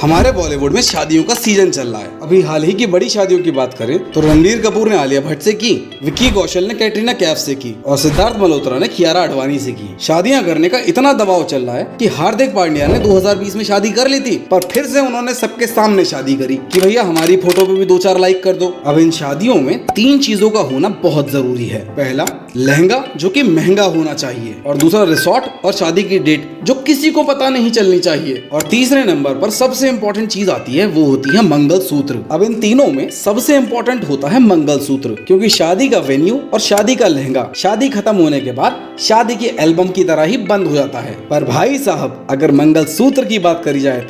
हमारे बॉलीवुड में शादियों का सीजन चल रहा है। अभी हाल ही की बड़ी शादियों की बात करें तो रणबीर कपूर ने आलिया भट्ट से की, विक्की कौशल ने कैटरीना कैफ से की और सिद्धार्थ मल्होत्रा ने कियारा आडवाणी से की। शादियां करने का इतना दबाव चल रहा है कि हार्दिक पांड्या ने 2020 में शादी कर ली थी, पर फिर से उन्होंने सबके सामने शादी करी कि भैया हमारी फोटो पे भी 2-4 लाइक कर दो। अब इन शादियों में 3 चीजों का होना बहुत जरूरी है। पहला, लहंगा जो कि महंगा होना चाहिए, और दूसरा रिसॉर्ट और शादी की डेट जो किसी को पता नहीं चलनी चाहिए, और तीसरे नंबर पर सबसे इंपॉर्टेंट चीज आती है, वो होती है मंगलसूत्र। अब इन तीनों में सबसे इंपॉर्टेंट होता है मंगलसूत्र, क्योंकि शादी का वेन्यू और शादी का लहंगा शादी खत्म होने के बाद शादी के एल्बम की तरह ही बंद हो जाता है। पर भाई साहब, अगर मंगलसूत्र की बात करी जाए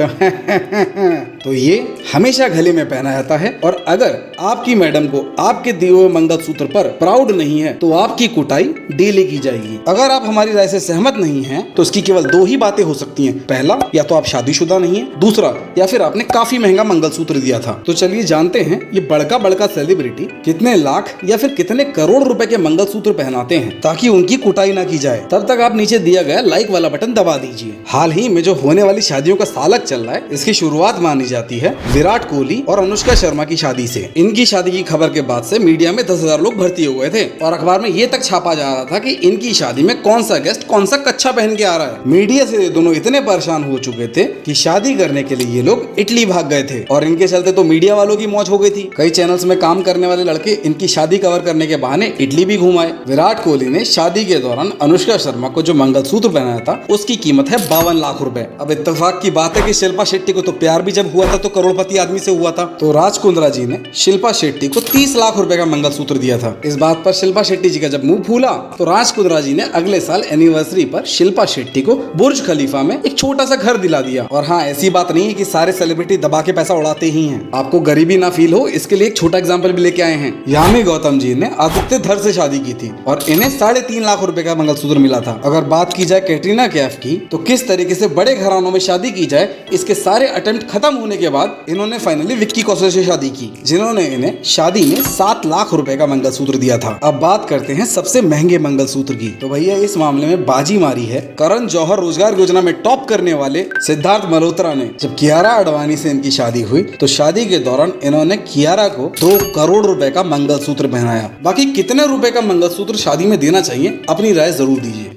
तो ये हमेशा गले में पहना जाता है, और अगर आपकी मैडम को आपके दिए हुए मंगलसूत्र पर प्राउड नहीं है तो आपकी कुटाई डेली की जाएगी। अगर आप हमारी राय से सहमत नहीं हैं तो इसकी केवल 2 ही बातें हो सकती हैं। पहला, या तो आप शादीशुदा नहीं है, दूसरा, या फिर आपने काफी महंगा मंगलसूत्र दिया था। तो चलिए जानते हैं ये बड़का बड़का सेलिब्रिटी कितने लाख या फिर कितने करोड़ रुपए के मंगलसूत्र पहनाते हैं ताकि उनकी कुटाई ना की जाए। तब तक आप नीचे दिया गया लाइक वाला बटन दबा दीजिए। हाल ही में जो होने वाली शादियों का सालक चल रहा है, इसकी शुरुआत मानी जाती है विराट कोहली और अनुष्का शर्मा की शादी से। इनकी शादी की खबर के बाद से मीडिया में 10,000 लोग भर्ती हो गए थे और अखबार में ये तक छापा जा रहा था कि इनकी शादी में कौन सा गेस्ट कौन सा कच्छा पहन के आ रहा है। मीडिया से ये दोनों इतने परेशान हो चुके थे कि शादी करने के लिए ये लोग इटली भाग गए थे, और इनके चलते तो मीडिया वालों की मौज हो गई थी। कई चैनल्स में काम करने वाले लड़के इनकी शादी कवर करने के बहाने इटली भी घुमाए। विराट कोहली ने शादी के दौरान अनुष्का शर्मा को जो मंगलसूत्र पहनाया था उसकी कीमत है 52 लाख रुपए। अब इत्तेफाक की बात है कि शिल्पा शेट्टी को तो प्यार भी जब हुआ था तो करोड़पति आदमी से हुआ था, तो राज कुंद्रा जी ने शिल्पा शेट्टी को 30 लाख रुपए का मंगलसूत्र दिया था। इस बात पर शिल्पा शेट्टी जी का जब मुंह फूला तो राज कुंद्रा जी ने अगले साल एनिवर्सरी पर शिल्पा शेट्टी को बुर्ज खलीफा में एक छोटा सा घर दिला दिया। और हाँ, ऐसी बात नहीं है कि सारे सेलिब्रिटी दबा के पैसा उड़ाते ही हैं। आपको गरीबी ना फील हो, इसके लिए एक छोटा एग्जांपल भी लेके आए हैं। यामी गौतम जी ने आदित्य धर से शादी की थी और इन्हें 3.5 लाख रुपए का मंगलसूत्र मिला था। अगर बात की जाए कैटरीना कैफ की, तो किस तरीके से बड़े घरानों में शादी की जाए, इसके सारे अटेम्प्ट खत्म होने के बाद इन्होंने फाइनली विक्की कौशल से शादी की, जिन्होंने इन्हें शादी में 7 लाख रुपए का मंगलसूत्र दिया था। अब बात करते हैं सबसे महंगे मंगलसूत्र की। तो भैया इस मामले में बाजी मारी है करण जौहर रोजगार योजना में टॉप करने वाले सिद्धार्थ मल्होत्रा ने। जब कियारा आडवाणी से इनकी शादी हुई तो शादी के दौरान इन्होंने कियारा को 2 करोड़ रुपए का मंगलसूत्र पहनाया। बाकी कितने रुपए का मंगलसूत्र शादी में देना चाहिए, अपनी राय जरूर दीजिए।